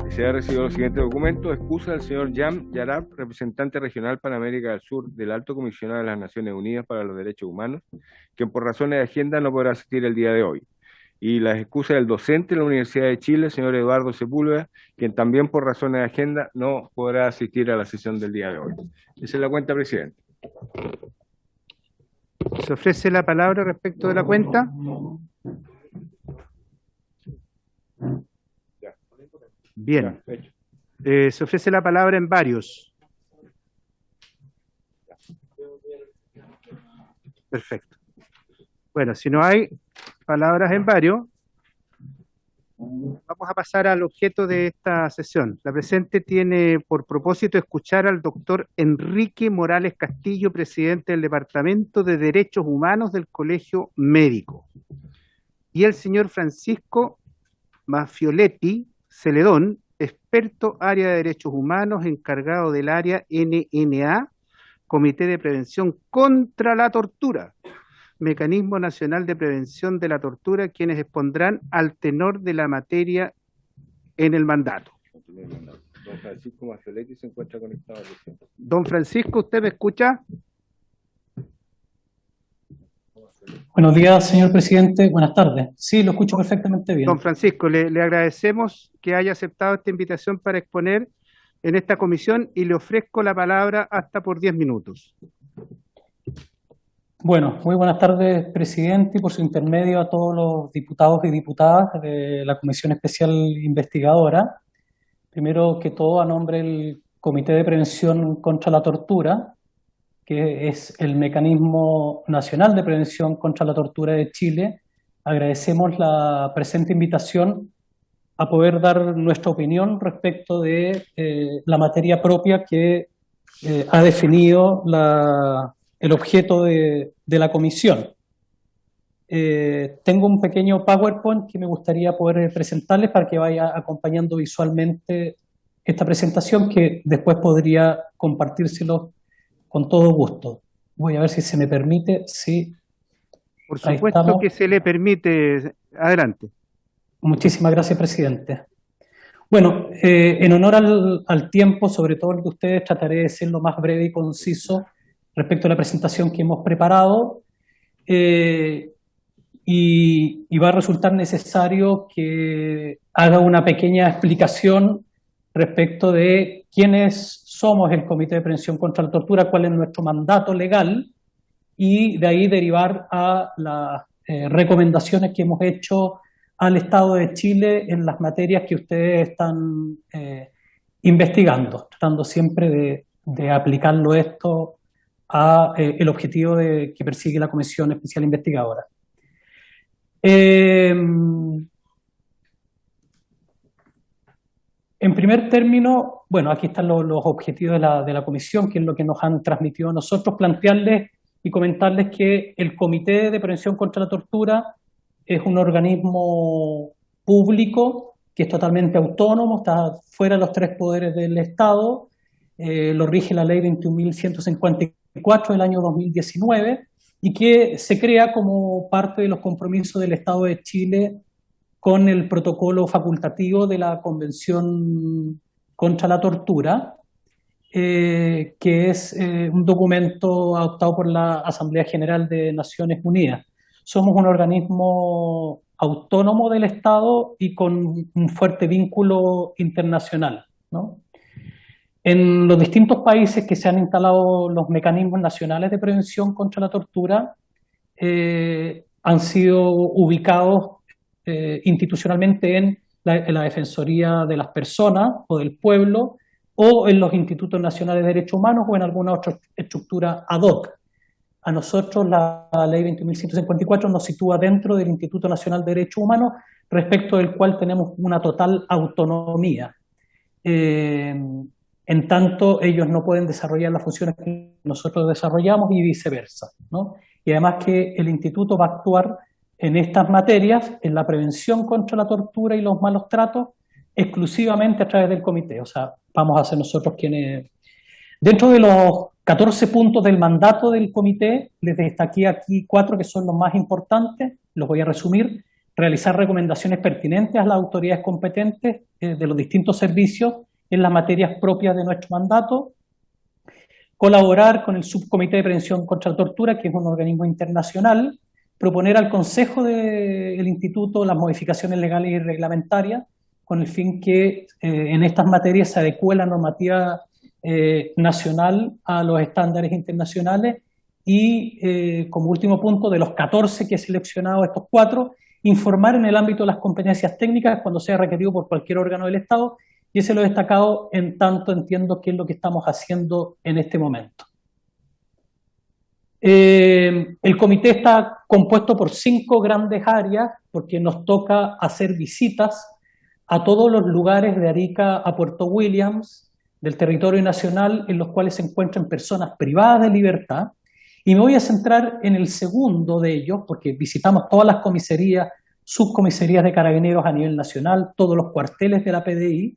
Se ha recibido los siguientes documentos. Excusa del señor Jan Yarab, representante regional para América del Sur del Alto Comisionado de las Naciones Unidas para los Derechos Humanos, quien por razones de agenda no podrá asistir el día de hoy. Y las excusas del docente de la Universidad de Chile, señor Eduardo Sepúlveda, quien también por razones de agenda no podrá asistir a la sesión del día de hoy. Esa es la cuenta, presidente. ¿Se ofrece la palabra respecto de la cuenta? Bien. Se ofrece la palabra en varios. Perfecto. Bueno, si no hay palabras en varios, vamos a pasar al objeto de esta sesión. La presente tiene por propósito escuchar al doctor Enrique Morales Castillo, presidente del Departamento de Derechos Humanos del Colegio Médico, y el señor Francisco Mafioletti Celedón, experto área de derechos humanos, encargado del área NNA, Comité de Prevención contra la Tortura, Mecanismo Nacional de Prevención de la Tortura, quienes expondrán al tenor de la materia en el mandato. Don Francisco Mafioletti se encuentra conectado. Don Francisco, ¿usted me escucha? Buenos días, señor presidente. Buenas tardes. Sí, lo escucho perfectamente bien. Don Francisco, le agradecemos que haya aceptado esta invitación para exponer en esta comisión y le ofrezco la palabra hasta por 10 minutos. Bueno, muy buenas tardes, presidente, y por su intermedio a todos los diputados y diputadas de la Comisión Especial Investigadora. Primero que todo, a nombre del Comité de Prevención contra la Tortura, que es el Mecanismo Nacional de Prevención contra la Tortura de Chile, agradecemos la presente invitación a poder dar nuestra opinión respecto de la materia propia que ha definido el objeto de la comisión. Tengo un pequeño PowerPoint que me gustaría poder presentarles para que vaya acompañando visualmente esta presentación, que después podría compartírselo con todo gusto. Voy a ver si se me permite. Sí. Por supuesto que se le permite. Adelante. Muchísimas gracias, presidente. Bueno, en honor al tiempo, sobre todo el de ustedes, trataré de ser lo más breve y conciso respecto a la presentación que hemos preparado. Y va a resultar necesario que haga una pequeña explicación respecto de quiénes somos el Comité de Prevención contra la Tortura, cuál es nuestro mandato legal, y de ahí derivar a las recomendaciones que hemos hecho al Estado de Chile en las materias que ustedes están investigando, tratando siempre de aplicarlo esto a el objetivo que persigue la Comisión Especial Investigadora. En primer término, bueno, aquí están los objetivos de la comisión, que es lo que nos han transmitido a nosotros, plantearles y comentarles que el Comité de Prevención contra la Tortura es un organismo público que es totalmente autónomo, está fuera de los tres poderes del Estado, lo rige la ley 21.154 del año 2019 y que se crea como parte de los compromisos del Estado de Chile con el protocolo facultativo de la Convención contra la Tortura, que es un documento adoptado por la Asamblea General de Naciones Unidas. Somos un organismo autónomo del Estado y con un fuerte vínculo internacional, ¿no? En los distintos países que se han instalado los mecanismos nacionales de prevención contra la tortura, han sido ubicados institucionalmente en la Defensoría de las Personas o del Pueblo, o en los Institutos Nacionales de Derechos Humanos o en alguna otra estructura ad hoc. A nosotros la ley 21.154 nos sitúa dentro del Instituto Nacional de Derechos Humanos, respecto del cual tenemos una total autonomía. En tanto, ellos no pueden desarrollar las funciones que nosotros desarrollamos y viceversa, ¿no? Y además que el instituto va a actuar en estas materias, en la prevención contra la tortura y los malos tratos, exclusivamente a través del comité. O sea, vamos a ser nosotros quienes Dentro de los 14 puntos del mandato del comité, les destaqué aquí 4 que son los más importantes, los voy a resumir. Realizar recomendaciones pertinentes a las autoridades competentes de los distintos servicios en las materias propias de nuestro mandato. Colaborar con el Subcomité de Prevención contra la Tortura, que es un organismo internacional. Proponer al Consejo del Instituto las modificaciones legales y reglamentarias, con el fin que en estas materias se adecue la normativa nacional a los estándares internacionales. Y como último punto, de los 14 que he seleccionado, estos 4, informar en el ámbito de las competencias técnicas cuando sea requerido por cualquier órgano del Estado, y ese lo he destacado en tanto entiendo que es lo que estamos haciendo en este momento. El comité está compuesto por 5 grandes áreas, porque nos toca hacer visitas a todos los lugares de Arica a Puerto Williams, del territorio nacional, en los cuales se encuentran personas privadas de libertad. Y me voy a centrar en el segundo de ellos, porque visitamos todas las comisarías, subcomisarías de carabineros a nivel nacional, todos los cuarteles de la PDI,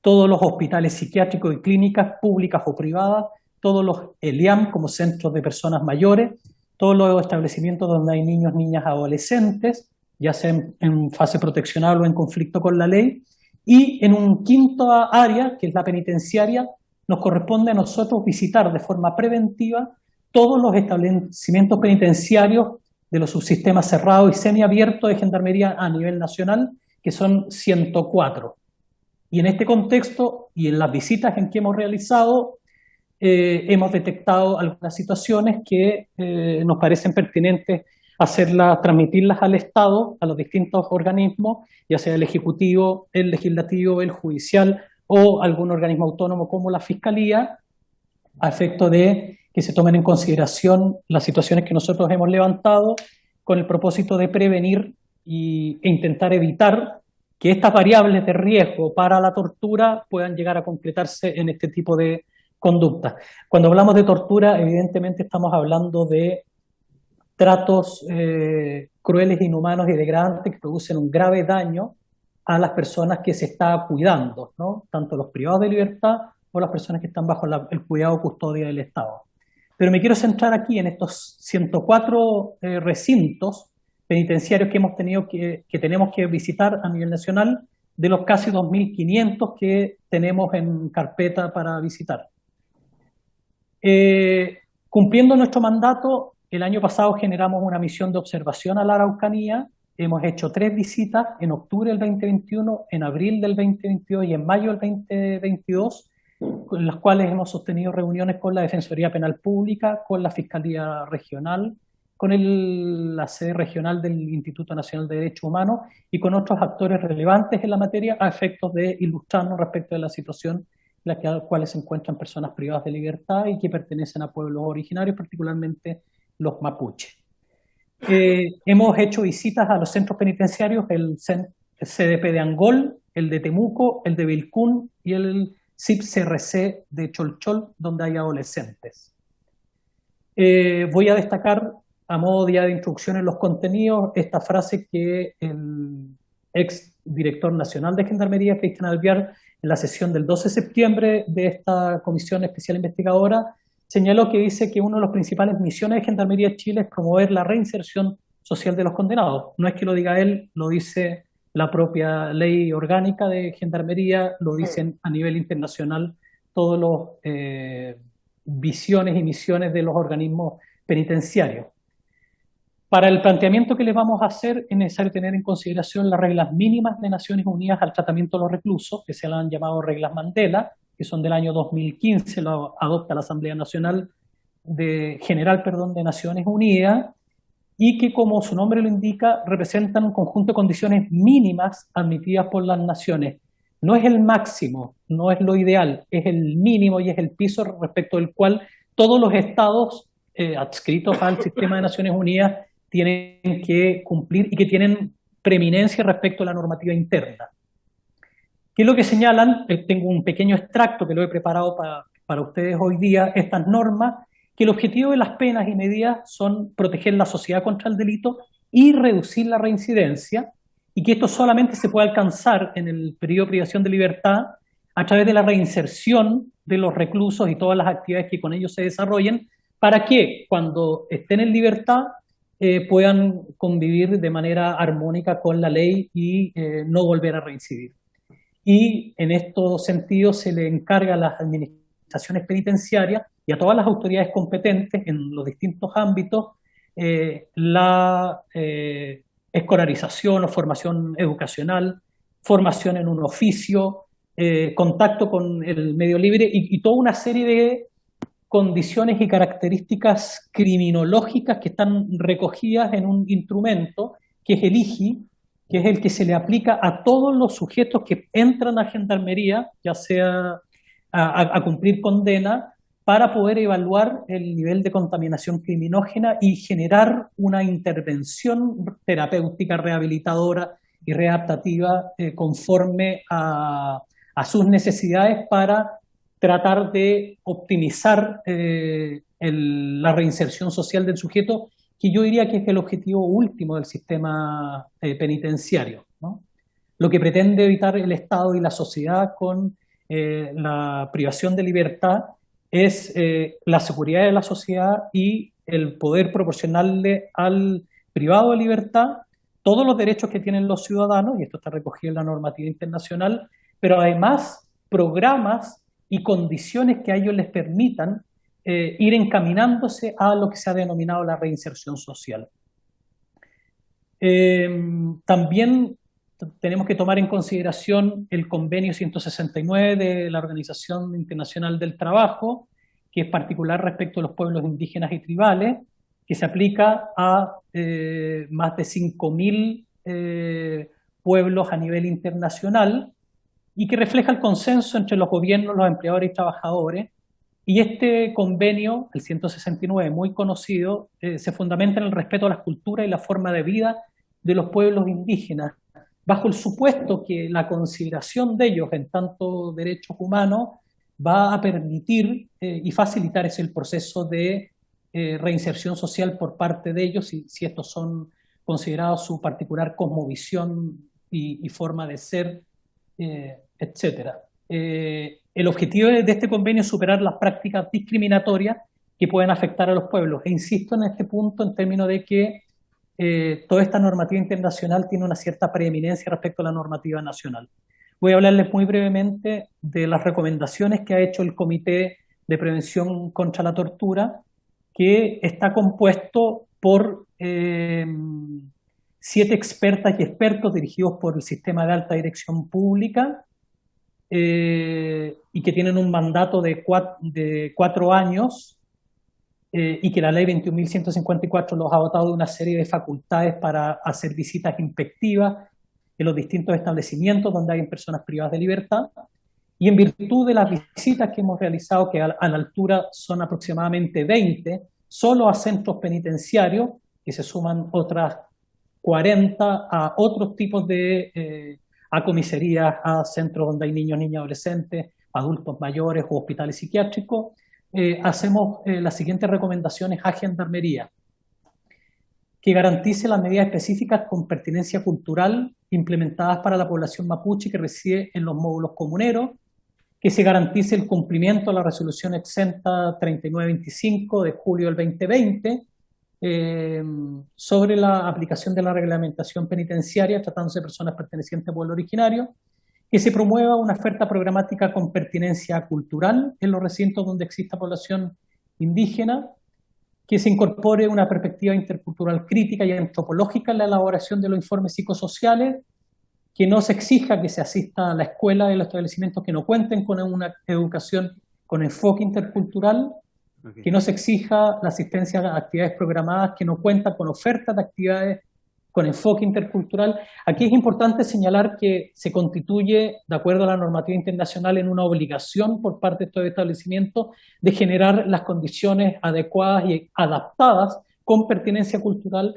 todos los hospitales psiquiátricos y clínicas públicas o privadas, todos los ELIAM como centros de personas mayores, todos los establecimientos donde hay niños, niñas, adolescentes, ya sea en fase proteccional o en conflicto con la ley. Y en un quinto área, que es la penitenciaria, nos corresponde a nosotros visitar de forma preventiva todos los establecimientos penitenciarios de los subsistemas cerrados y semiabiertos de Gendarmería a nivel nacional, que son 104. Y en este contexto y en las visitas en que hemos realizado, hemos detectado algunas situaciones que nos parecen pertinentes transmitirlas al Estado, a los distintos organismos, ya sea el Ejecutivo, el Legislativo, el Judicial o algún organismo autónomo como la Fiscalía, a efecto de que se tomen en consideración las situaciones que nosotros hemos levantado con el propósito de prevenir e intentar evitar que estas variables de riesgo para la tortura puedan llegar a concretarse en este tipo de conductas. Cuando hablamos de tortura, evidentemente estamos hablando de tratos crueles, inhumanos y degradantes que producen un grave daño a las personas que se está cuidando, ¿no? Tanto los privados de libertad o las personas que están bajo el cuidado o custodia del Estado. Pero me quiero centrar aquí en estos 104 recintos penitenciarios que hemos tenido que tenemos que visitar a nivel nacional, de los casi 2.500 que tenemos en carpeta para visitar. Cumpliendo nuestro mandato, el año pasado generamos una misión de observación a la Araucanía. Hemos hecho 3 visitas en octubre del 2021, en abril del 2022 y en mayo del 2022, con las cuales hemos sostenido reuniones con la Defensoría Penal Pública, con la Fiscalía Regional, con la sede regional del Instituto Nacional de Derechos Humanos y con otros actores relevantes en la materia a efectos de ilustrarnos respecto de la situación en la cual se encuentran personas privadas de libertad y que pertenecen a pueblos originarios, particularmente los mapuches. Hemos hecho visitas a los centros penitenciarios, el CDP de Angol, el de Temuco, el de Vilcún y el CIP-CRC de Cholchol, donde hay adolescentes. Voy a destacar, a modo de introducción en los contenidos, esta frase que el ex director nacional de Gendarmería, Cristian Alvear, en la sesión del 12 de septiembre de esta comisión especial investigadora, señaló que dice que una de las principales misiones de Gendarmería de Chile es promover la reinserción social de los condenados. No es que lo diga él, lo dice la propia ley orgánica de Gendarmería, lo dicen a nivel internacional todas las visiones y misiones de los organismos penitenciarios. Para el planteamiento que les vamos a hacer es necesario tener en consideración las reglas mínimas de Naciones Unidas al tratamiento de los reclusos, que se le han llamado reglas Mandela, que son del año 2015, lo adopta la Asamblea Nacional General de Naciones Unidas, y que, como su nombre lo indica, representan un conjunto de condiciones mínimas admitidas por las naciones. No es el máximo, no es lo ideal, es el mínimo y es el piso respecto del cual todos los estados adscritos al sistema de Naciones Unidas tienen que cumplir y que tienen preeminencia respecto a la normativa interna. ¿Qué es lo que señalan? Tengo un pequeño extracto que lo he preparado para ustedes hoy día, estas normas, que el objetivo de las penas y medidas son proteger la sociedad contra el delito y reducir la reincidencia, y que esto solamente se puede alcanzar en el periodo de privación de libertad a través de la reinserción de los reclusos y todas las actividades que con ellos se desarrollen, para que cuando estén en libertad puedan convivir de manera armónica con la ley y no volver a reincidir. Y en estos sentidos se le encarga a las administraciones penitenciarias y a todas las autoridades competentes en los distintos ámbitos la escolarización o formación educacional, formación en un oficio, contacto con el medio libre y toda una serie de condiciones y características criminológicas que están recogidas en un instrumento que es el IGI, que es el que se le aplica a todos los sujetos que entran a Gendarmería, ya sea a cumplir condena, para poder evaluar el nivel de contaminación criminógena y generar una intervención terapéutica, rehabilitadora y readaptativa conforme a sus necesidades para tratar de optimizar la reinserción social del sujeto, que yo diría que es el objetivo último del sistema penitenciario, ¿no? Lo que pretende evitar el Estado y la sociedad con la privación de libertad es la seguridad de la sociedad y el poder proporcionarle al privado de libertad todos los derechos que tienen los ciudadanos, y esto está recogido en la normativa internacional, pero además programas y condiciones que a ellos les permitan ir encaminándose a lo que se ha denominado la reinserción social. También tenemos que tomar en consideración el convenio 169 de la Organización Internacional del Trabajo, que es particular respecto a los pueblos indígenas y tribales, que se aplica a más de 5.000 pueblos a nivel internacional, y que refleja el consenso entre los gobiernos, los empleadores y trabajadores. Y este convenio, el 169, muy conocido, se fundamenta en el respeto a las culturas y la forma de vida de los pueblos indígenas, bajo el supuesto que la consideración de ellos en tanto derechos humanos va a permitir y facilitar ese proceso de reinserción social por parte de ellos, si estos son considerados su particular cosmovisión y forma de ser, etcétera. El objetivo de este convenio es superar las prácticas discriminatorias que pueden afectar a los pueblos. E insisto en este punto en términos de que toda esta normativa internacional tiene una cierta preeminencia respecto a la normativa nacional. Voy a hablarles muy brevemente de las recomendaciones que ha hecho el Comité de Prevención contra la Tortura, que está compuesto por 7 expertas y expertos dirigidos por el Sistema de Alta Dirección Pública, y que tienen un mandato de 4 años, y que la ley 21.154 los ha dotado de una serie de facultades para hacer visitas inspectivas en los distintos establecimientos donde hay personas privadas de libertad, y en virtud de las visitas que hemos realizado, que a la altura son aproximadamente 20, solo a centros penitenciarios, que se suman otras 40 a otros tipos de a comisarías, a centros donde hay niños, niñas, adolescentes, adultos mayores o hospitales psiquiátricos, hacemos las siguientes recomendaciones a Gendarmería: que garantice las medidas específicas con pertinencia cultural implementadas para la población mapuche que reside en los módulos comuneros, que se garantice el cumplimiento de la resolución exenta 3925 de julio del 2020, sobre la aplicación de la reglamentación penitenciaria tratándose de personas pertenecientes al pueblo originario, que se promueva una oferta programática con pertinencia cultural en los recintos donde exista población indígena, que se incorpore una perspectiva intercultural crítica y antropológica en la elaboración de los informes psicosociales, que no se exija que se asista a la escuela de los establecimientos que no cuenten con una educación con enfoque intercultural, que no se exija la asistencia a actividades programadas que no cuentan con ofertas de actividades con enfoque intercultural. Aquí es importante señalar que se constituye, de acuerdo a la normativa internacional, en una obligación por parte de estos establecimientos de generar las condiciones adecuadas y adaptadas con pertinencia cultural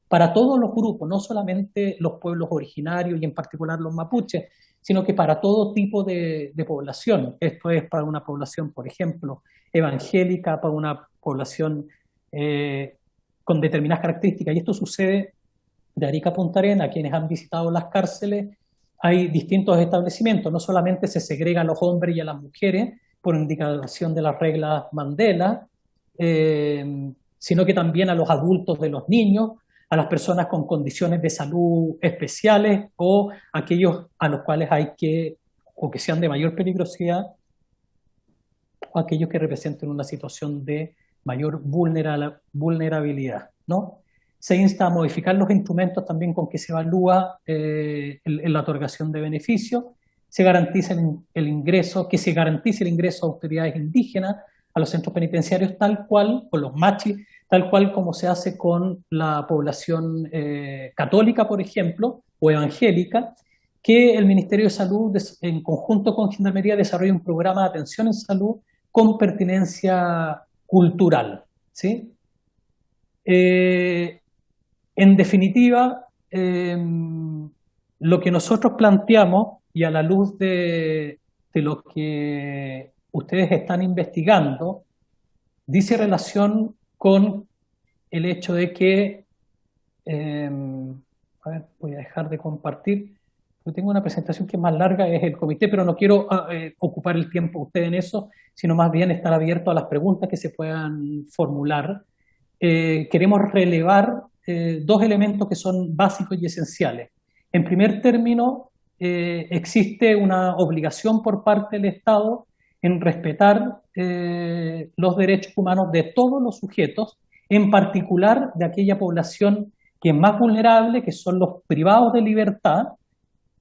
para todos los grupos, no solamente los pueblos originarios y en particular los mapuches, sino que para todo tipo de población. Esto es para una población, por ejemplo, evangélica, para una población con determinadas características. Y esto sucede de Arica a Punta Arenas. Quienes han visitado las cárceles hay distintos establecimientos, no solamente se segrega a los hombres y a las mujeres por indicación de las reglas Mandela, sino que también a los adultos de los niños, a las personas con condiciones de salud especiales o aquellos a los cuales hay que, o que sean de mayor peligrosidad, o aquellos que representen una situación de mayor vulnerabilidad, ¿no? Se insta a modificar los instrumentos también con que se evalúa la otorgación de beneficios, se garantiza el ingreso, que se garantice el ingreso a autoridades indígenas a los centros penitenciarios tal cual, o los machis, tal cual como se hace con la población católica, por ejemplo, o evangélica, que el Ministerio de Salud, en conjunto con Gendarmería, desarrolla un programa de atención en salud con pertinencia cultural, ¿sí? En definitiva, lo que nosotros planteamos, y a la luz de lo que ustedes están investigando, dice relación con el hecho de que, a ver, voy a dejar de compartir, porque tengo una presentación que es más larga, es el comité, pero no quiero ocupar el tiempo de ustedes en eso, sino más bien estar abierto a las preguntas que se puedan formular. Queremos relevar dos elementos que son básicos y esenciales. En primer término, existe una obligación por parte del Estado en respetar los derechos humanos de todos los sujetos, en particular de aquella población que es más vulnerable, que son los privados de libertad,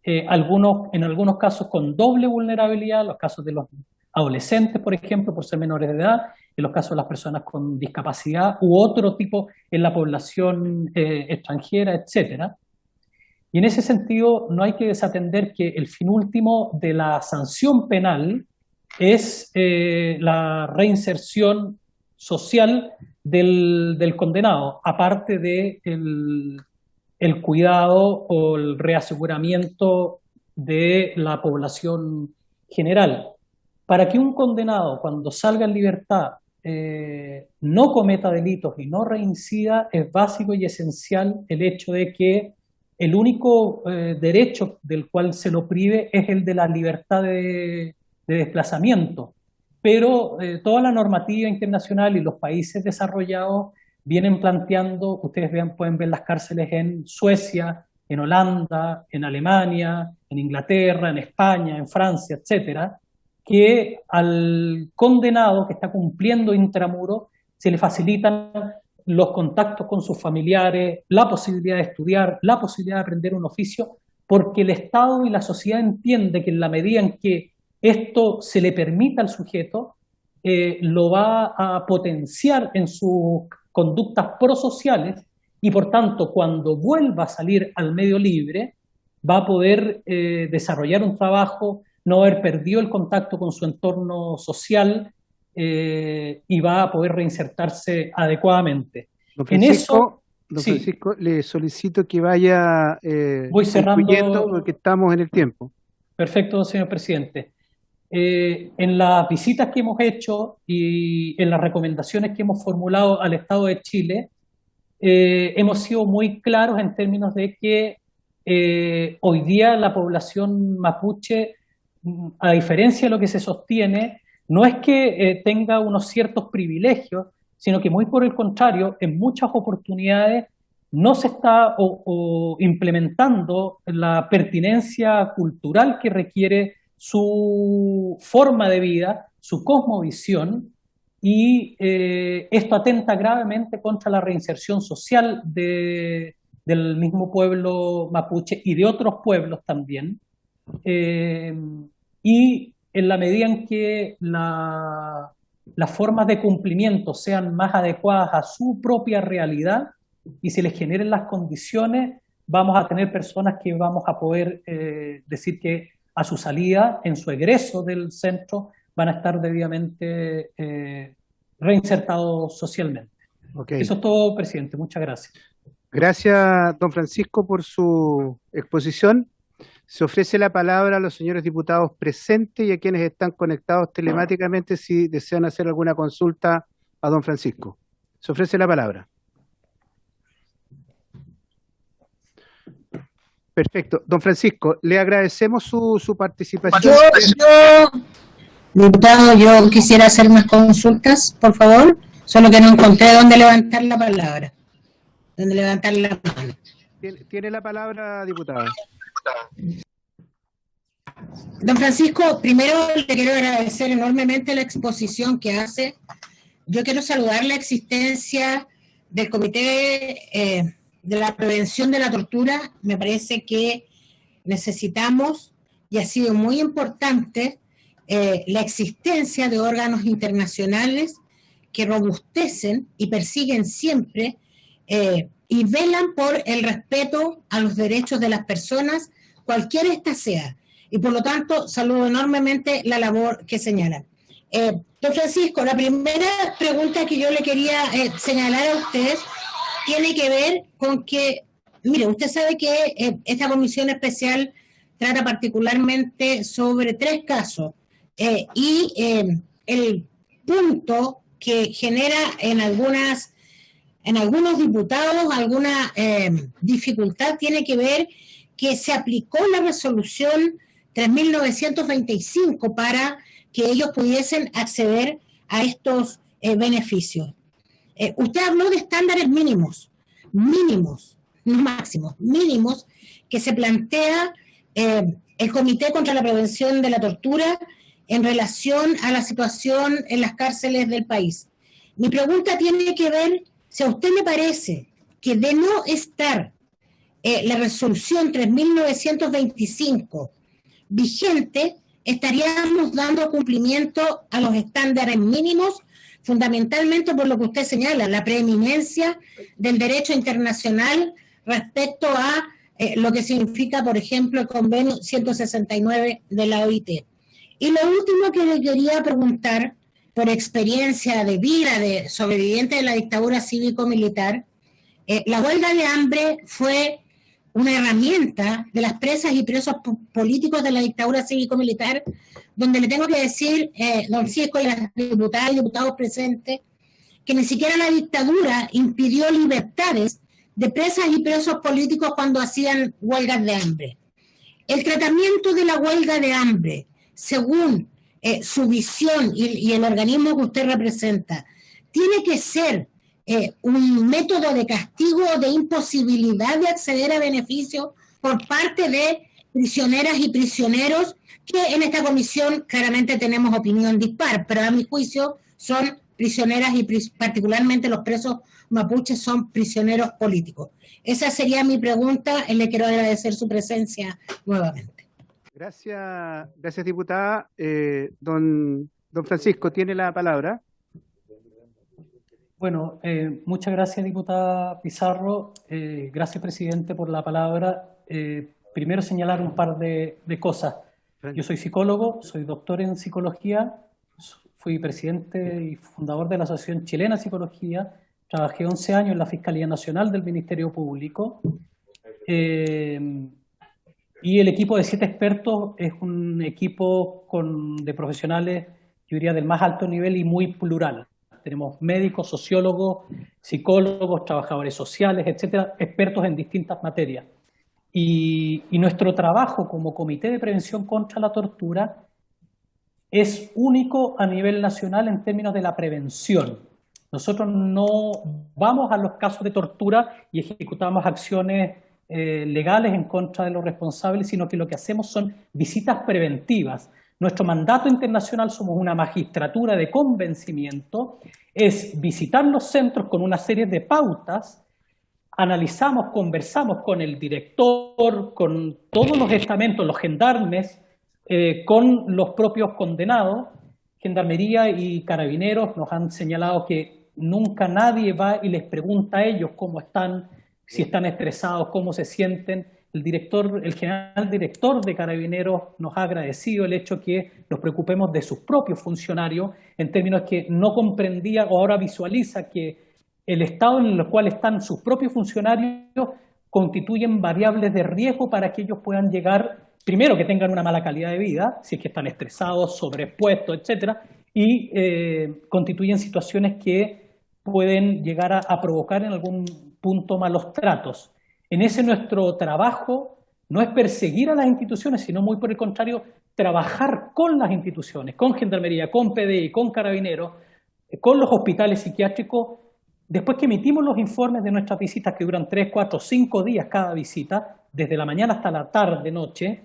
en algunos casos con doble vulnerabilidad, los casos de los adolescentes, por ejemplo, por ser menores de edad, en los casos de las personas con discapacidad u otro tipo en la población extranjera, etcétera. Y en ese sentido no hay que desatender que el fin último de la sanción penal es la reinserción social del condenado, aparte de el cuidado o el reaseguramiento de la población general. Para que un condenado, cuando salga en libertad, no cometa delitos y no reincida, es básico y esencial el hecho de que el único derecho del cual se lo prive es el de la libertad de desplazamiento. Pero toda la normativa internacional y los países desarrollados vienen planteando, ustedes pueden ver las cárceles en Suecia, en Holanda, en Alemania, en Inglaterra, en España, en Francia, etcétera, que al condenado que está cumpliendo intramuro se le facilitan los contactos con sus familiares, la posibilidad de estudiar, la posibilidad de aprender un oficio, porque el Estado y la sociedad entiende que en la medida en que esto se le permita al sujeto, lo va a potenciar en sus conductas prosociales y por tanto cuando vuelva a salir al medio libre va a poder desarrollar un trabajo, no haber perdido el contacto con su entorno social y va a poder reinsertarse adecuadamente. Don Francisco, sí, Francisco, le solicito que vaya voy cerrando porque estamos en el tiempo. Perfecto, señor presidente. En las visitas que hemos hecho y en las recomendaciones que hemos formulado al Estado de Chile, hemos sido muy claros en términos de que hoy día la población mapuche, a diferencia de lo que se sostiene, no es que tenga unos ciertos privilegios, sino que muy por el contrario, en muchas oportunidades no se está implementando la pertinencia cultural que requiere su forma de vida, su cosmovisión, y esto atenta gravemente contra la reinserción social del mismo pueblo mapuche y de otros pueblos también. Y en la medida en que las formas de cumplimiento sean más adecuadas a su propia realidad y se les generen las condiciones, vamos a tener personas que vamos a poder decir que a su salida, en su egreso del centro, van a estar debidamente reinsertados socialmente. Okay. Eso es todo, presidente. Muchas gracias. Gracias, don Francisco, por su exposición. Se ofrece la palabra a los señores diputados presentes y a quienes están conectados telemáticamente si desean hacer alguna consulta a don Francisco. Se ofrece la palabra. Perfecto. Don Francisco, le agradecemos su participación. Diputado, yo quisiera hacer unas consultas, por favor, solo que no encontré dónde levantar la palabra, dónde levantar la mano. Tiene la palabra, diputada. Don Francisco, primero le quiero agradecer enormemente la exposición que hace. Yo quiero saludar la existencia del Comité de la Prevención de la Tortura. Me parece que necesitamos, y ha sido muy importante, la existencia de órganos internacionales que robustecen y persiguen siempre y velan por el respeto a los derechos de las personas, cualquiera ésta sea. Y por lo tanto, saludo enormemente la labor que señalan. Don Francisco, la primera pregunta que yo le quería señalar a usted tiene que ver con que, mire, usted sabe que esta comisión especial trata particularmente sobre 3 casos y el punto que genera en algunos diputados alguna dificultad tiene que ver que se aplicó la resolución 3.925 para que ellos pudiesen acceder a estos beneficios. Usted habló de estándares mínimos, no máximos, mínimos, que se plantea el Comité contra la Prevención de la Tortura en relación a la situación en las cárceles del país. Mi pregunta tiene que ver, si a usted le parece que de no estar la resolución 3.925 vigente, estaríamos dando cumplimiento a los estándares mínimos, fundamentalmente por lo que usted señala, la preeminencia del derecho internacional respecto a lo que significa, por ejemplo, el convenio 169 de la OIT. Y lo último que le quería preguntar, por experiencia de vida de sobreviviente de la dictadura cívico-militar, la huelga de hambre fue una herramienta de las presas y presos políticos de la dictadura cívico-militar, donde le tengo que decir, don Cisco y las diputadas y diputados presentes, que ni siquiera la dictadura impidió libertades de presas y presos políticos cuando hacían huelgas de hambre. El tratamiento de la huelga de hambre, según su visión y el organismo que usted representa, tiene que ser un método de castigo o de imposibilidad de acceder a beneficios por parte de prisioneras y prisioneros que en esta comisión claramente tenemos opinión dispar, pero a mi juicio son prisioneras y particularmente los presos mapuches son prisioneros políticos. Esa sería mi pregunta y le quiero agradecer su presencia nuevamente. Gracias diputada. Don Francisco, tiene la palabra. Bueno, muchas gracias, diputada Pizarro. Gracias, presidente, por la palabra. Primero señalar un par de cosas. Yo soy psicólogo, soy doctor en psicología, fui presidente y fundador de la Asociación Chilena de Psicología, trabajé 11 años en la Fiscalía Nacional del Ministerio Público, y el equipo de 7 expertos es un equipo de profesionales, yo diría, del más alto nivel y muy plural. Tenemos médicos, sociólogos, psicólogos, trabajadores sociales, etcétera, expertos en distintas materias. Y nuestro trabajo como Comité de Prevención contra la Tortura es único a nivel nacional en términos de la prevención. Nosotros no vamos a los casos de tortura y ejecutamos acciones legales en contra de los responsables, sino que lo que hacemos son visitas preventivas. Nuestro mandato internacional, somos una magistratura de convencimiento, es visitar los centros con una serie de pautas, analizamos, conversamos con el director, con todos los estamentos, los gendarmes, con los propios condenados. Gendarmería y Carabineros nos han señalado que nunca nadie va y les pregunta a ellos cómo están, si están estresados, cómo se sienten. El general director de Carabineros nos ha agradecido el hecho que nos preocupemos de sus propios funcionarios, en términos que no comprendía o ahora visualiza que el estado en el cual están sus propios funcionarios constituyen variables de riesgo para que ellos puedan llegar, primero, que tengan una mala calidad de vida, si es que están estresados, sobreexpuestos, etcétera, y constituyen situaciones que pueden llegar a provocar en algún punto malos tratos. En ese nuestro trabajo no es perseguir a las instituciones, sino muy por el contrario, trabajar con las instituciones, con Gendarmería, con PDI, con Carabineros, con los hospitales psiquiátricos. Después que emitimos los informes de nuestras visitas, que duran 3, 4, 5 días cada visita, desde la mañana hasta la tarde, noche,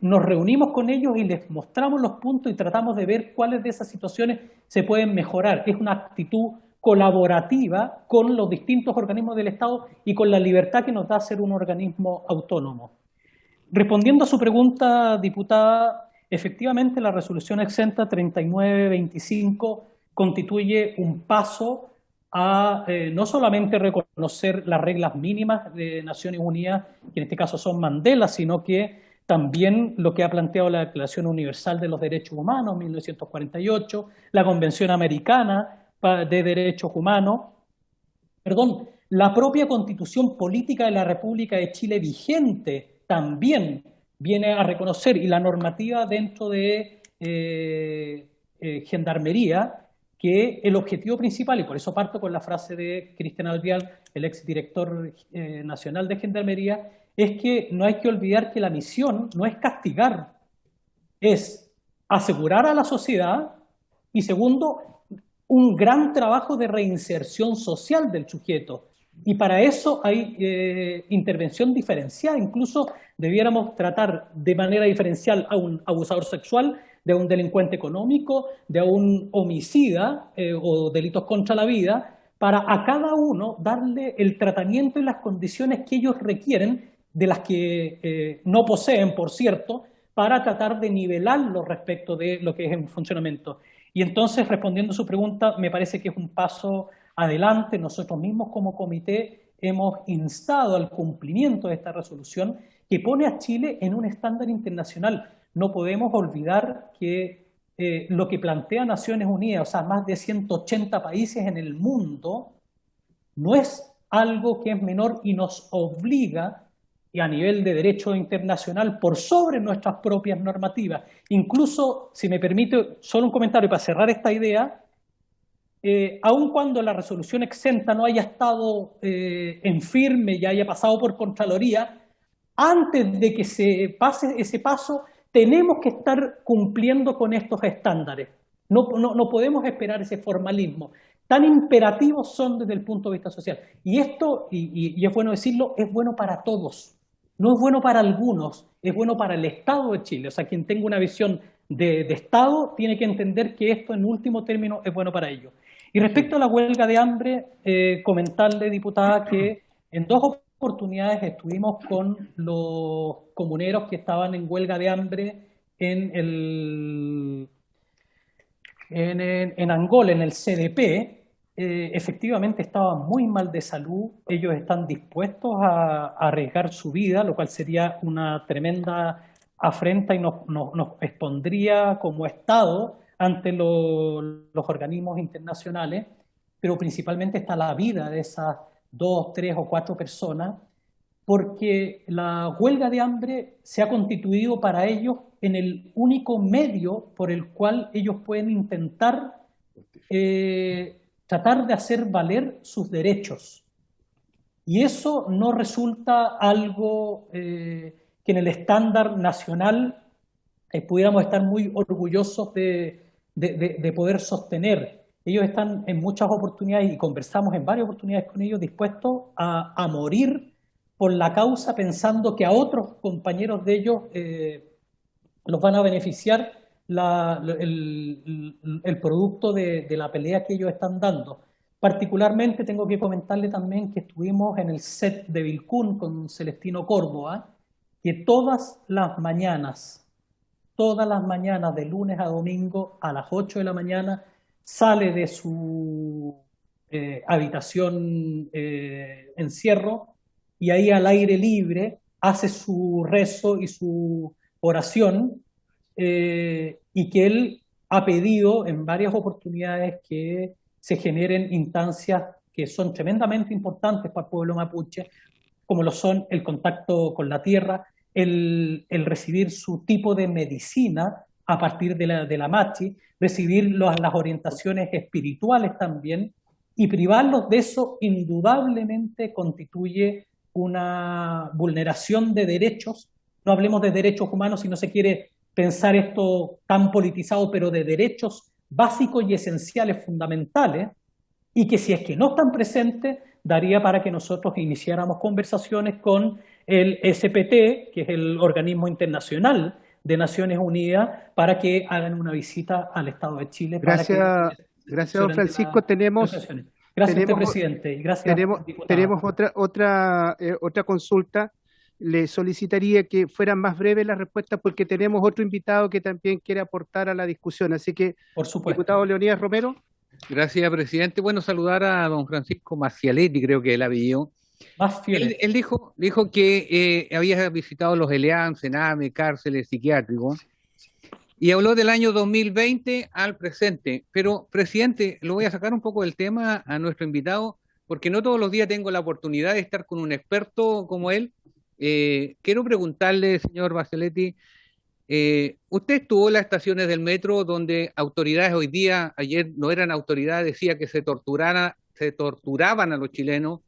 nos reunimos con ellos y les mostramos los puntos y tratamos de ver cuáles de esas situaciones se pueden mejorar. Es una actitud colaborativa con los distintos organismos del Estado y con la libertad que nos da ser un organismo autónomo. Respondiendo a su pregunta, diputada, efectivamente la resolución exenta 3925 constituye un paso a no solamente reconocer las reglas mínimas de Naciones Unidas, que en este caso son Mandela, sino que también lo que ha planteado la Declaración Universal de los Derechos Humanos, 1948, la Convención Americana de Derechos Humanos, la propia Constitución Política de la República de Chile vigente también viene a reconocer, y la normativa dentro de Gendarmería, que el objetivo principal, y por eso parto con la frase de Cristian Alvial, el exdirector nacional de Gendarmería, es que no hay que olvidar que la misión no es castigar, es asegurar a la sociedad y, segundo, un gran trabajo de reinserción social del sujeto. Y para eso hay intervención diferenciada. Incluso debiéramos tratar de manera diferencial a un abusador sexual, de un delincuente económico, de un homicida o delitos contra la vida, para a cada uno darle el tratamiento y las condiciones que ellos requieren, de las que no poseen, por cierto, para tratar de nivelarlo respecto de lo que es en funcionamiento. Y entonces, respondiendo a su pregunta, me parece que es un paso adelante. Nosotros mismos como comité hemos instado al cumplimiento de esta resolución que pone a Chile en un estándar internacional. No podemos olvidar que lo que plantea Naciones Unidas, o sea, más de 180 países en el mundo, no es algo que es menor y nos obliga a nivel de derecho internacional por sobre nuestras propias normativas. Incluso, si me permite, solo un comentario para cerrar esta idea, aun cuando la resolución exenta no haya estado en firme y haya pasado por Contraloría, antes de que se pase ese paso, tenemos que estar cumpliendo con estos estándares. No podemos esperar ese formalismo. Tan imperativos son desde el punto de vista social. Y esto, y es bueno decirlo, es bueno para todos. No es bueno para algunos, es bueno para el Estado de Chile. O sea, quien tenga una visión de Estado tiene que entender que esto en último término es bueno para ellos. Y respecto a la huelga de hambre, comentarle, diputada, que en 2 oportunidades estuvimos con los comuneros que estaban en huelga de hambre en Angola, en el CDP. Efectivamente estaban muy mal de salud, ellos están dispuestos a arriesgar su vida, lo cual sería una tremenda afrenta y nos expondría como Estado ante los organismos internacionales, pero principalmente está la vida de esas 2, 3 o 4 personas, porque la huelga de hambre se ha constituido para ellos en el único medio por el cual ellos pueden intentar tratar de hacer valer sus derechos. Y eso no resulta algo que en el estándar nacional pudiéramos estar muy orgullosos de poder sostener. Ellos están en muchas oportunidades, y conversamos en varias oportunidades con ellos, dispuestos a morir por la causa, pensando que a otros compañeros de ellos los van a beneficiar el producto de la pelea que ellos están dando. Particularmente tengo que comentarle también que estuvimos en el set de Vilcún con Celestino Córdoba, que todas las mañanas, de lunes a domingo, a las 8 de la mañana, sale de su habitación encierro, y ahí al aire libre hace su rezo y su oración, y que él ha pedido en varias oportunidades que se generen instancias que son tremendamente importantes para el pueblo mapuche, como lo son el contacto con la tierra, el recibir su tipo de medicina a partir de la machi, recibir las orientaciones espirituales también, y privarlos de eso indudablemente constituye una vulneración de derechos, no hablemos de derechos humanos si no se quiere pensar esto tan politizado, pero de derechos básicos y esenciales, fundamentales, y que si es que no están presentes, daría para que nosotros iniciáramos conversaciones con el SPT, que es el organismo internacional de Naciones Unidas, para que hagan una visita al Estado de Chile. Gracias, don Francisco. Gracias a usted, presidente, y gracias, tenemos otra consulta. Le solicitaría que fueran más breves las respuestas porque tenemos otro invitado que también quiere aportar a la discusión. Así que, por supuesto. Diputado Leonidas Romero. Gracias, presidente. Bueno, saludar a don Francisco Macialetti, creo que él apellido. Él dijo que había visitado los ELEAN, CENAME, cárceles, psiquiátricos, y habló del año 2020 al presente. Pero, presidente, lo voy a sacar un poco del tema a nuestro invitado, porque no todos los días tengo la oportunidad de estar con un experto como él. Quiero preguntarle, señor Macialetti, usted estuvo en las estaciones del metro donde autoridades hoy día, ayer no eran autoridades, decía que se torturaban a los chilenos,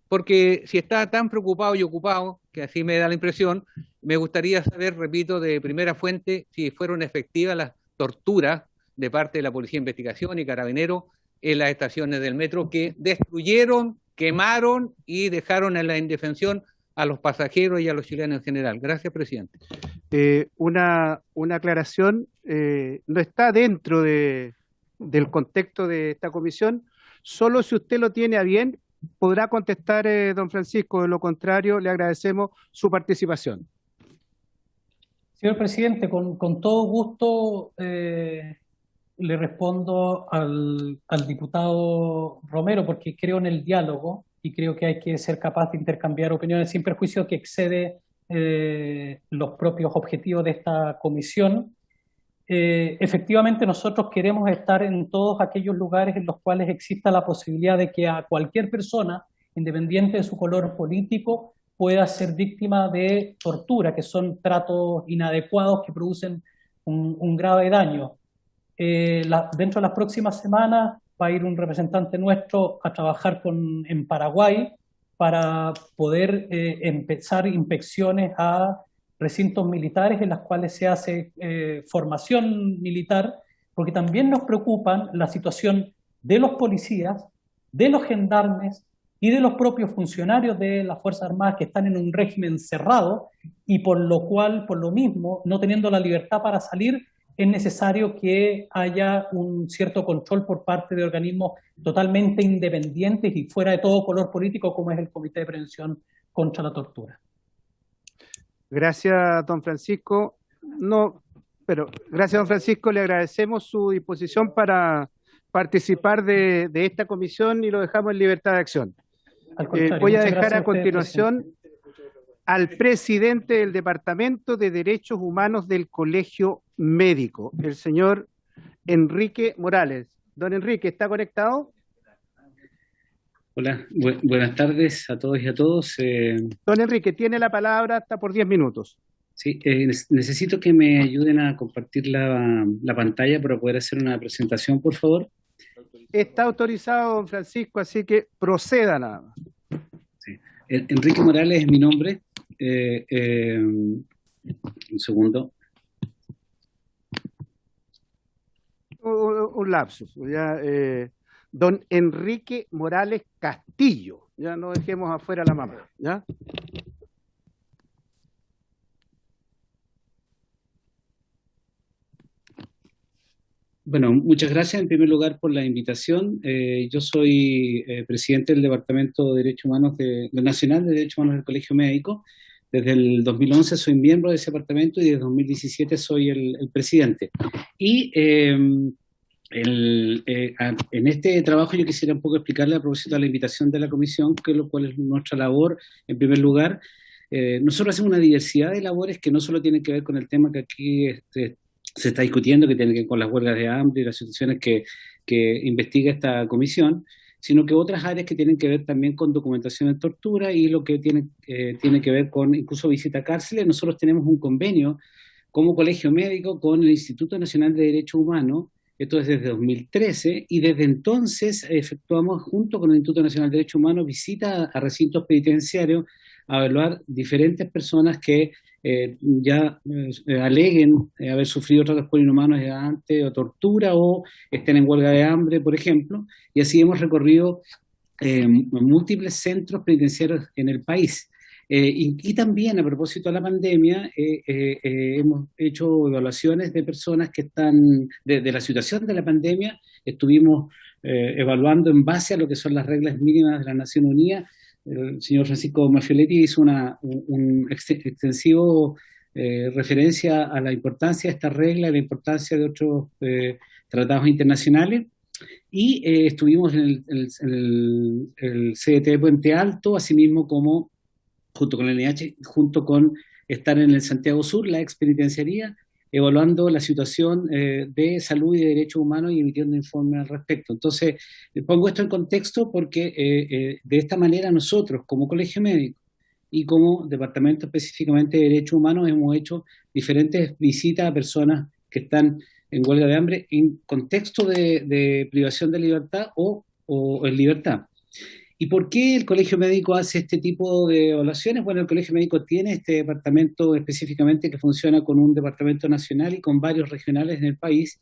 porque si está tan preocupado y ocupado, que así me da la impresión, me gustaría saber, repito, de primera fuente, si fueron efectivas las torturas de parte de la Policía de Investigación y Carabineros en las estaciones del metro que destruyeron, quemaron y dejaron en la indefensión a los pasajeros y a los chilenos en general. Gracias, presidente. Una aclaración, no está dentro del contexto de esta comisión, solo si usted lo tiene a bien podrá contestar, don Francisco, de lo contrario le agradecemos su participación. Señor presidente, con todo gusto le respondo al diputado Romero, porque creo en el diálogo y creo que hay que ser capaz de intercambiar opiniones sin perjuicio que excede los propios objetivos de esta comisión. Efectivamente, nosotros queremos estar en todos aquellos lugares en los cuales exista la posibilidad de que a cualquier persona, independiente de su color político, pueda ser víctima de tortura, que son tratos inadecuados que producen un grave daño. Dentro de las próximas semanas va a ir un representante nuestro a trabajar en Paraguay para poder empezar inspecciones a recintos militares en las cuales se hace formación militar, porque también nos preocupan la situación de los policías, de los gendarmes y de los propios funcionarios de las Fuerzas Armadas que están en un régimen cerrado y por lo mismo, no teniendo la libertad para salir, es necesario que haya un cierto control por parte de organismos totalmente independientes y fuera de todo color político, como es el Comité de Prevención contra la Tortura. Gracias, don Francisco. Gracias, don Francisco. Le agradecemos su disposición para participar de esta comisión y lo dejamos en libertad de acción. Voy a dejar a continuación al presidente del Departamento de Derechos Humanos del Colegio Médico, el señor Enrique Morales. Don Enrique, ¿está conectado? Hola, buenas tardes a todos y a todos. Don Enrique, tiene la palabra hasta por 10 minutos. Sí, necesito que me ayuden a compartir la pantalla para poder hacer una presentación, por favor. Está autorizado, don Francisco, así que proceda nada más. Sí. Enrique Morales es mi nombre. Un segundo. Un lapsus. Don Enrique Morales Castillo. Ya no dejemos afuera la mamá. ¿Ya? Bueno, muchas gracias en primer lugar por la invitación. Yo soy presidente del Departamento de Derechos Humanos Nacional de Derechos Humanos del Colegio Médico. Desde el 2011 soy miembro de ese departamento y desde 2017 soy el presidente. Y en este trabajo yo quisiera un poco explicarle a propósito de la invitación de la comisión, cuál es nuestra labor. En primer lugar, nosotros hacemos una diversidad de labores que no solo tienen que ver con el tema que aquí se está discutiendo, que tiene que ver con las huelgas de hambre y las situaciones que investiga esta comisión, sino que otras áreas que tienen que ver también con documentación de tortura y lo que tiene que ver con incluso visita a cárceles. Nosotros tenemos un convenio como colegio médico con el Instituto Nacional de Derechos Humanos. Esto es desde 2013 y desde entonces efectuamos junto con el Instituto Nacional de Derechos Humanos visitas a recintos penitenciarios a evaluar diferentes personas que ya aleguen haber sufrido tratos por inhumanos antes, o tortura, o estén en huelga de hambre, por ejemplo, y así hemos recorrido múltiples centros penitenciarios en el país. Y también, a propósito de la pandemia, hemos hecho evaluaciones de personas que están, de la situación de la pandemia. Estuvimos evaluando en base a lo que son las reglas mínimas de las Naciones Unidas. El señor Francisco Maffioletti hizo un extensivo referencia a la importancia de esta regla y la importancia de otros tratados internacionales. Y estuvimos en el CDT de Puente Alto, asimismo como junto con el NIH, junto con estar en el Santiago Sur, la expenitenciaría, evaluando la situación de salud y de derechos humanos y emitiendo informes al respecto. Entonces, pongo esto en contexto porque de esta manera nosotros, como Colegio Médico y como Departamento específicamente de Derechos Humanos, hemos hecho diferentes visitas a personas que están en huelga de hambre en contexto de privación de libertad o en libertad. ¿Y por qué el Colegio Médico hace este tipo de evaluaciones? Bueno, el Colegio Médico tiene este departamento específicamente que funciona con un departamento nacional y con varios regionales en el país.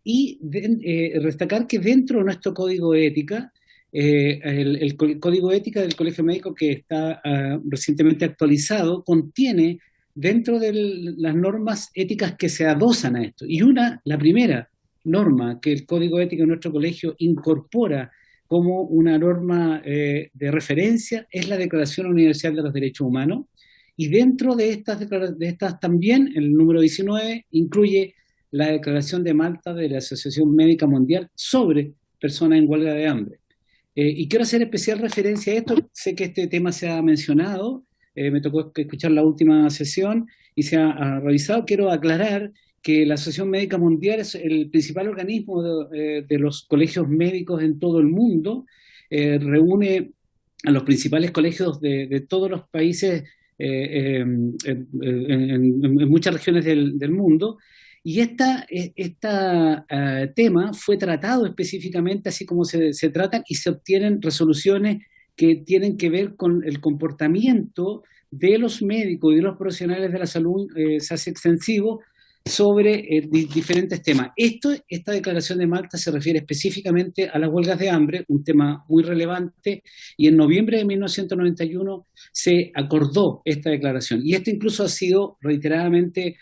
Y destacar que dentro de nuestro código de ética, el código de ética del Colegio Médico, que está recientemente actualizado, contiene dentro de las normas éticas que se adosan a esto. Y la primera norma que el código de ética de nuestro colegio incorpora como una norma de referencia es la Declaración Universal de los Derechos Humanos, y dentro de estas también, el número 19 incluye la Declaración de Malta de la Asociación Médica Mundial sobre personas en huelga de hambre. Y quiero hacer especial referencia a esto. Sé que este tema se ha mencionado, me tocó escuchar la última sesión y se ha revisado. Quiero aclarar que la Asociación Médica Mundial es el principal organismo de los colegios médicos en todo el mundo. Reúne a los principales colegios de todos los países en muchas regiones del mundo. Y este tema fue tratado específicamente, así como se tratan y se obtienen resoluciones que tienen que ver con el comportamiento de los médicos y de los profesionales de la salud. Se hace extensivo sobre diferentes temas. Esta declaración de Malta se refiere específicamente a las huelgas de hambre, un tema muy relevante, y en noviembre de 1991 se acordó esta declaración. Y esta incluso ha sido reiteradamente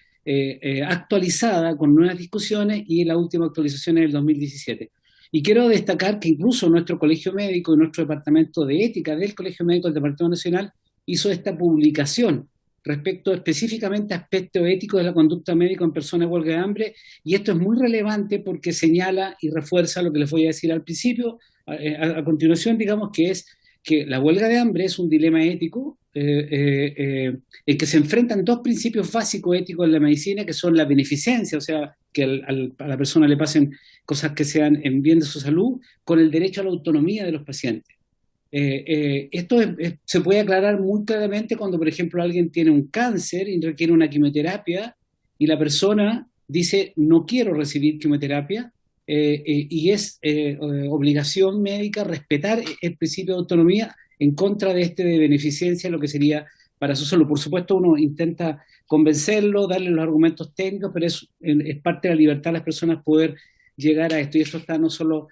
actualizada con nuevas discusiones, y la última actualización es el 2017. Y quiero destacar que incluso nuestro Colegio Médico y nuestro Departamento de Ética del Colegio Médico del Departamento Nacional hizo esta publicación respecto específicamente a aspectos éticos de la conducta médica en personas en huelga de hambre, y esto es muy relevante porque señala y refuerza lo que les voy a decir al principio, a continuación, digamos, que es que la huelga de hambre es un dilema ético en que se enfrentan dos principios básicos éticos en la medicina, que son la beneficencia, o sea, que a la persona le pasen cosas que sean en bien de su salud, con el derecho a la autonomía de los pacientes. Esto se puede aclarar muy claramente cuando, por ejemplo, alguien tiene un cáncer y requiere una quimioterapia y la persona dice no quiero recibir quimioterapia, y es obligación médica respetar el principio de autonomía en contra de de beneficencia, lo que sería para su salud. Por supuesto, uno intenta convencerlo, darle los argumentos técnicos, pero es parte de la libertad de las personas poder llegar a esto, y eso está no solo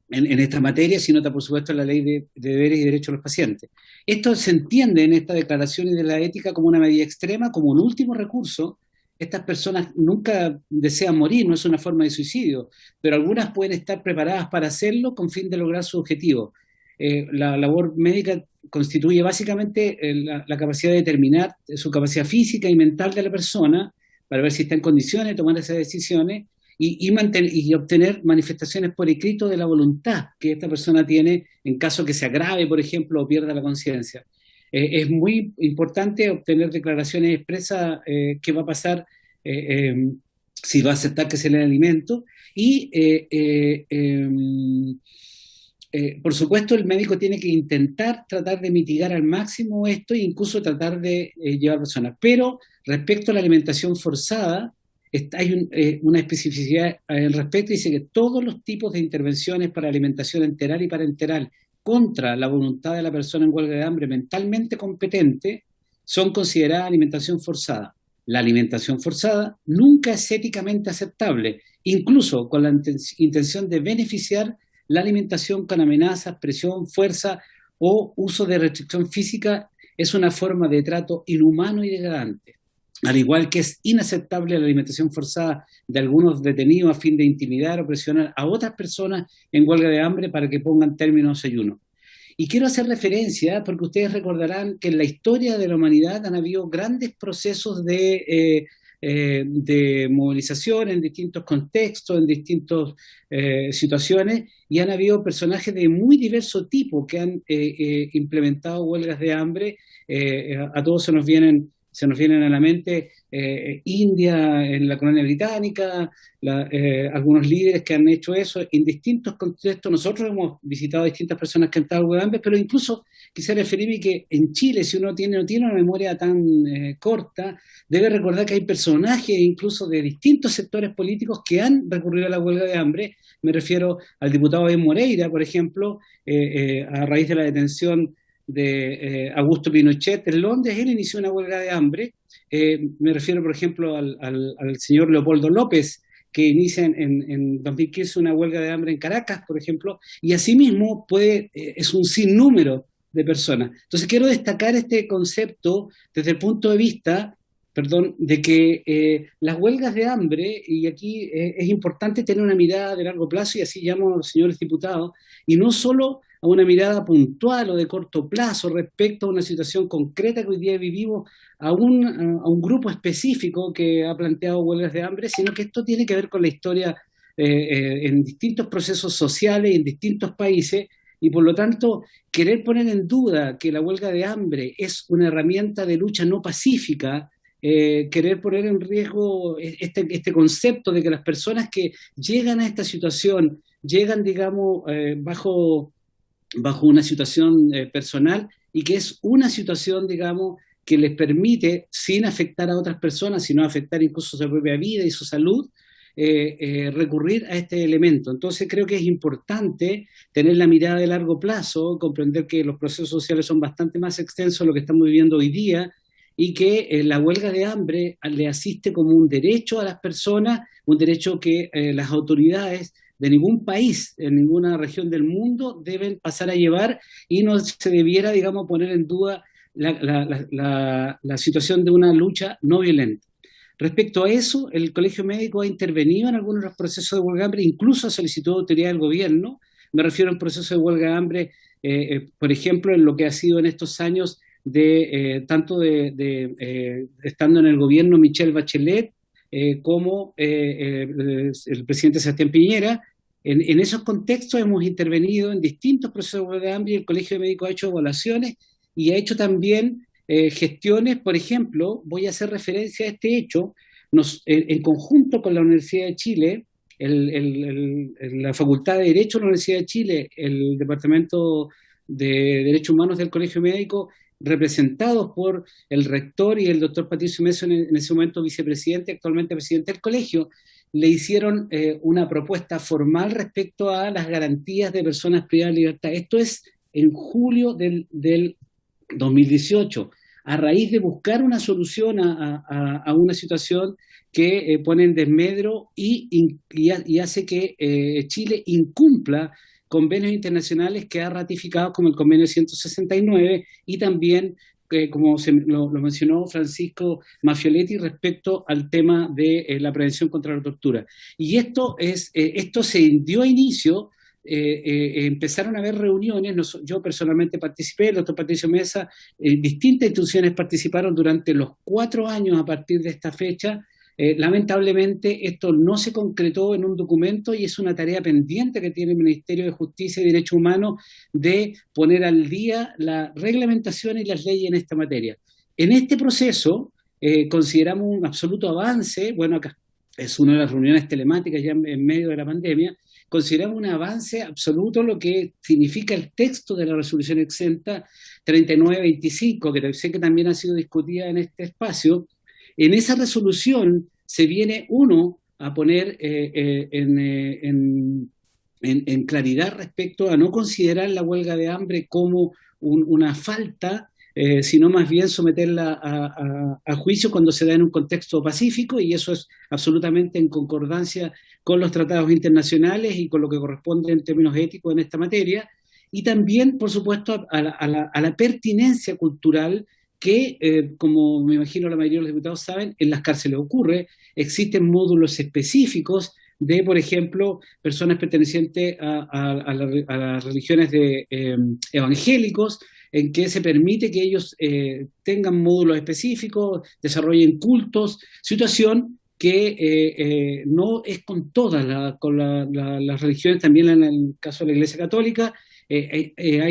en esta materia, sino por supuesto en la ley de deberes y derechos de los pacientes. Esto se entiende en esta declaración y de la ética como una medida extrema, como un último recurso. Estas personas nunca desean morir, no es una forma de suicidio, pero algunas pueden estar preparadas para hacerlo con fin de lograr su objetivo. La labor médica constituye básicamente la capacidad de determinar su capacidad física y mental de la persona para ver si está en condiciones de tomar esas decisiones, y obtener manifestaciones por escrito de la voluntad que esta persona tiene en caso que se agrave, por ejemplo, o pierda la conciencia. Es muy importante obtener declaraciones expresas qué va a pasar si va a aceptar que se le dé alimento, y por supuesto el médico tiene que intentar tratar de mitigar al máximo esto e incluso tratar de llevar personas. Pero respecto a la alimentación forzada, hay una especificidad al respecto. Dice que todos los tipos de intervenciones para alimentación enteral y parenteral contra la voluntad de la persona en huelga de hambre mentalmente competente son consideradas alimentación forzada. La alimentación forzada nunca es éticamente aceptable, incluso con la intención de beneficiar la alimentación con amenazas, presión, fuerza o uso de restricción física es una forma de trato inhumano y degradante. Al igual que es inaceptable la alimentación forzada de algunos detenidos a fin de intimidar o presionar a otras personas en huelga de hambre para que pongan término a su ayuno. Y quiero hacer referencia, porque ustedes recordarán que en la historia de la humanidad han habido grandes procesos de movilización en distintos contextos, en distintas situaciones, y han habido personajes de muy diverso tipo que han implementado huelgas de hambre. A todos se nos vienen a la mente India en la colonia británica, algunos líderes que han hecho eso en distintos contextos. Nosotros hemos visitado a distintas personas que han estado en huelga de hambre, pero incluso quisiera referirme que en Chile, si uno no tiene una memoria tan corta, debe recordar que hay personajes incluso de distintos sectores políticos que han recurrido a la huelga de hambre. Me refiero al diputado Ben Moreira, por ejemplo, a raíz de la detención de Augusto Pinochet en Londres. Él inició una huelga de hambre. Me refiero, por ejemplo, al señor Leopoldo López, que inicia en 2015 una huelga de hambre en Caracas, por ejemplo, y asimismo es un sinnúmero de personas. Entonces quiero destacar este concepto desde el punto de vista, de que las huelgas de hambre, y aquí es importante tener una mirada de largo plazo, y así llamo a los señores diputados, y no solo a una mirada puntual o de corto plazo respecto a una situación concreta que hoy día vivimos, a un grupo específico que ha planteado huelgas de hambre, sino que esto tiene que ver con la historia en distintos procesos sociales, en distintos países, y por lo tanto querer poner en duda que la huelga de hambre es una herramienta de lucha no pacífica, querer poner en riesgo este concepto de que las personas que llegan a esta situación, llegan, digamos, bajo una situación personal, y que es una situación, digamos, que les permite, sin afectar a otras personas, sino afectar incluso su propia vida y su salud, recurrir a este elemento. Entonces creo que es importante tener la mirada de largo plazo, comprender que los procesos sociales son bastante más extensos de lo que estamos viviendo hoy día, y que la huelga de hambre le asiste como un derecho a las personas, un derecho que las autoridades de ningún país, en ninguna región del mundo, deben pasar a llevar, y no se debiera, digamos, poner en duda la situación de una lucha no violenta. Respecto a eso, el Colegio Médico ha intervenido en algunos de los procesos de huelga de hambre, incluso solicitó autoridad del gobierno. Me refiero a un proceso de huelga de hambre, por ejemplo, en lo que ha sido en estos años tanto estando en el gobierno Michelle Bachelet como el presidente Sebastián Piñera. En esos contextos hemos intervenido en distintos procesos de huelga de hambre, y el Colegio Médico ha hecho evaluaciones y ha hecho también gestiones. Por ejemplo, voy a hacer referencia a este hecho, en conjunto con la Universidad de Chile, la Facultad de Derecho de la Universidad de Chile, el Departamento de Derechos Humanos del Colegio Médico, representados por el rector y el doctor Patricio Meso, en ese momento vicepresidente, actualmente presidente del colegio, le hicieron una propuesta formal respecto a las garantías de personas privadas de libertad. Esto es en julio del 2018, a raíz de buscar una solución a una situación que pone en desmedro y hace que Chile incumpla convenios internacionales que ha ratificado, como el convenio 169, y también, como lo mencionó Francisco Maffioletti, respecto al tema de la prevención contra la tortura. Y esto se dio inicio, empezaron a haber reuniones, yo personalmente participé, el doctor Patricio Mesa, distintas instituciones participaron durante los 4 años a partir de esta fecha. Lamentablemente esto no se concretó en un documento, y es una tarea pendiente que tiene el Ministerio de Justicia y Derechos Humanos de poner al día la reglamentación y las leyes en esta materia. En este proceso consideramos un absoluto avance. Bueno, acá es una de las reuniones telemáticas ya en medio de la pandemia. Consideramos un avance absoluto lo que significa el texto de la resolución exenta 3925, que sé que también ha sido discutida en este espacio. En esa resolución se viene a poner en en claridad respecto a no considerar la huelga de hambre como una falta, sino más bien someterla a juicio cuando se da en un contexto pacífico, y eso es absolutamente en concordancia con los tratados internacionales y con lo que corresponde en términos éticos en esta materia, y también, por supuesto, a la pertinencia cultural que, como me imagino la mayoría de los diputados saben, en las cárceles ocurre. Existen módulos específicos de, por ejemplo, personas pertenecientes a las religiones de evangélicos, en que se permite que ellos tengan módulos específicos, desarrollen cultos, situación que no es con todas las religiones, también en el caso de la Iglesia Católica.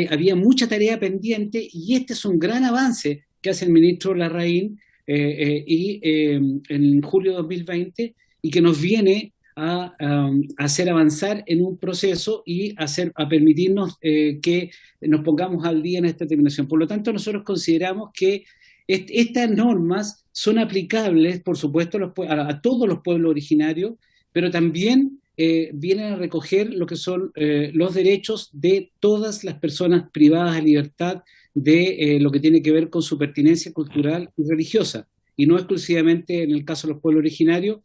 Había mucha tarea pendiente, y este es un gran avance que hace el ministro Larraín en julio de 2020, y que nos viene a hacer avanzar en un proceso y a permitirnos que nos pongamos al día en esta terminación. Por lo tanto, nosotros consideramos que estas normas son aplicables, por supuesto, a todos los pueblos originarios, pero también vienen a recoger lo que son los derechos de todas las personas privadas de libertad de lo que tiene que ver con su pertinencia cultural y religiosa, y no exclusivamente en el caso de los pueblos originarios.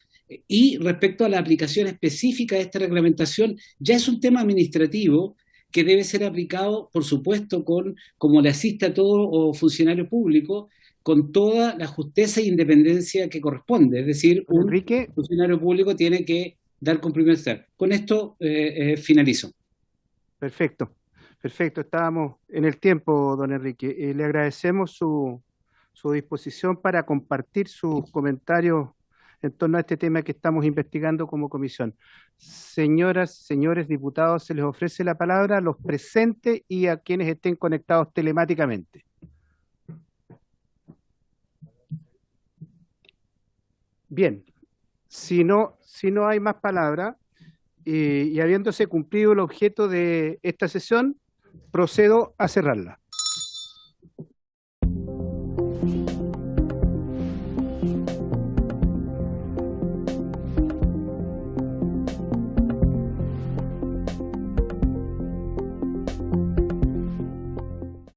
Y respecto a la aplicación específica de esta reglamentación, ya es un tema administrativo que debe ser aplicado, por supuesto, como le asiste a todo funcionario público, con toda la justeza e independencia que corresponde. Es decir, un funcionario público tiene que dar cumplimiento. Con esto finalizo. Perfecto. Estábamos en el tiempo, don Enrique. Le agradecemos su disposición para compartir sus comentarios en torno a este tema que estamos investigando como comisión. Señoras, señores diputados, se les ofrece la palabra a los presentes y a quienes estén conectados telemáticamente. Bien, si no hay más palabras, y habiéndose cumplido el objeto de esta sesión, procedo a cerrarla.